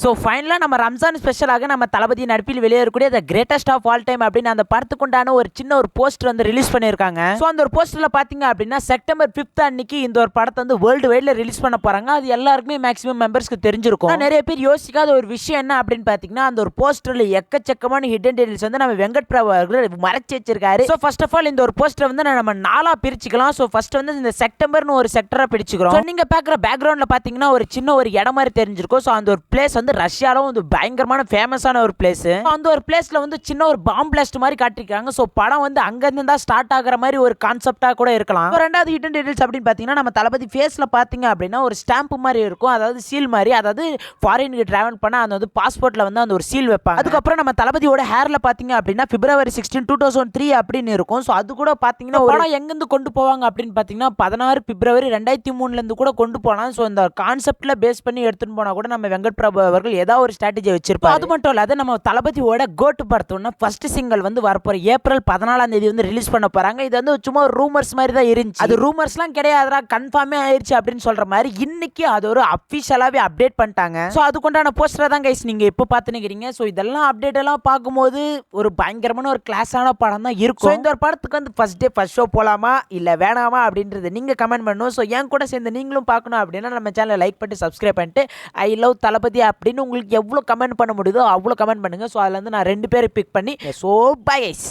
So ஃபைனலாக நம்ம ரம்ஜான் ஸ்பெஷலாக நம்ம தளபதி நடிப்பில் வெளியேறக்கூடிய the greatest of all time அப்படின்னு அந்த படத்துக்குண்டான ஒரு சின்ன ஒரு போஸ்டர் வந்து ரிலீஸ் பண்ணியிருக்காங்க. ஸோ அந்த ஒரு போஸ்டரில் பார்த்தீங்க அப்படின்னா செப்டம்பர் 5th அன்னைக்கு இந்த ஒரு படத்தை வந்து வேர்ல்டு வைடில் ரிலீஸ் பண்ண போகிறாங்க. அது எல்லாருக்குமே மேக்ஸிமம் மெம்பர்ஸ்க்கு தெரிஞ்சிருக்கும். நிறைய பேர் யோசிக்காத ஒரு விஷயம் என்ன அப்படின்னு பார்த்தீங்கன்னா, அந்த ஒரு போஸ்டரில் எக்கச்சக்கமான ஹிடன் டீடைல்ஸ் வந்து நம்ம வெங்கட் பிரபு அவர்கள் மறைச்சு வச்சிருக்காரு. ஸோ ஃபர்ஸ்ட் ஆஃப் ஆல் இந்த ஒரு போஸ்டரை வந்து நம்ம 4 பிரிச்சுக்கலாம். ஸோ ஃபர்ஸ்ட் வந்து இந்த செப்டம்பர்னு ஒரு செக்டராக பிரிச்சுக்கிறோம். நீங்கள் பார்க்குற பேக்ரவுண்டில் பார்த்தீங்கன்னா ஒரு சின்ன ஒரு இடம் மாதிரி தெரிஞ்சிருக்கும். ஸோ அந்த ஒரு பிளேஸ் வந்து ரஷ்யாவில் வந்து பயங்கரமான ஃபேமஸான ஒரு பிளேஸ். அந்த ஒரு பிளேஸ்ல வந்து சின்ன ஒரு பாம் பிளாஸ்ட் மாதிரி காட்டிருக்காங்க. ஸோ படம் வந்து அங்கிருந்து தான் ஸ்டார்ட் ஆகிற மாதிரி ஒரு கான்செப்டா கூட இருக்கலாம். ரெண்டாவது ஹிடன் டீடைல்ஸ் அப்படின்னு பார்த்தீங்கன்னா, நம்ம தளபதி ஃபேஸ்ல பார்த்தீங்க அப்படின்னா ஒரு ஸ்டாம்ப் மாதிரி இருக்கும். அதாவது சீல் மாதிரி, அதாவது ஃபாரினுக்கு டிராவல் பண்ண அந்த வந்து பாஸ்போர்ட்ல வந்து அந்த ஒரு சீல் வைப்பாங்க. அதுக்கப்புறம் நம்ம தளபதியோட ஹேர்ல பார்த்தீங்க அப்படின்னா February 16, 2003 அப்படின்னு இருக்கும். ஸோ அது கூட பார்த்தீங்கன்னா படம் எங்கிருந்து கொண்டு போவாங்க அப்படின்னு பார்த்தீங்கன்னா 16 February 2003 இருந்து கூட கொண்டு போகலாம். ஸோ இந்த கான்செப்ட்ல பேஸ் பண்ணி எடுத்துன்னு போனா கூட நம்ம வெங்கட் பிரபு அவர்கள் ஏதாவது ஒரு ஸ்ட்ராட்டஜி வச்சிருப்பாரு. அது மட்டும் இல்லாத நம்ம தளபதியோட கோட்டு படத்தோட ஃபர்ஸ்ட் சிங்கிள் வந்து வரப்போற ஏப்ரல் 14 வந்து ரிலீஸ் பண்ண போறாங்க. இது வந்து சும்மா ஒரு ரூமர்ஸ் மாதிரி தான் இருந்துச்சு. அது ரூமர்ஸ்லாம் கிடையாதுடா, கன்ஃபார்மே ஆயிருச்சு அப்படின்னு சொல்ற மாதிரி இன்னைக்கு அது ஒரு அபிஷியலாவே அப்டேட் பண்ணிட்டாங்க. ஸோ அதுக்குண்டான போஸ்டர் தான் கைஸ் நீங்க இப்போ பார்த்துக்கிறீங்க. ஸோ இதெல்லாம் அப்டேட் எல்லாம் பார்க்கும்போது ஒரு பயங்கரமான ஒரு கிளாஸான படம் தான் இருக்கும். இந்த ஒரு படத்துக்கு வந்து ஃபர்ஸ்ட் டே ஃபர்ஸ்ட் ஷோ போலாமா இல்ல வேணாமா அப்படின்றது நீங்க கமெண்ட் பண்ணணும். ஸோ என் கூட சேர்ந்து நீங்களும் பார்க்கணும் அப்படின்னா நம்ம சேனலை லைக் பண்ணிட்டு சப்ஸ்கிரைப் பண்ணிட்டு ஐ லவ் தளபதி அப்படின்னு உங்களுக்கு எவ்வளோ கமெண்ட் பண்ண முடியுதோ அவ்வளோ கமெண்ட் பண்ணுங்க. ஸோ அதில் வந்து நான் 2 பேரை பிக் பண்ணி ஸோ பை கைஸ்.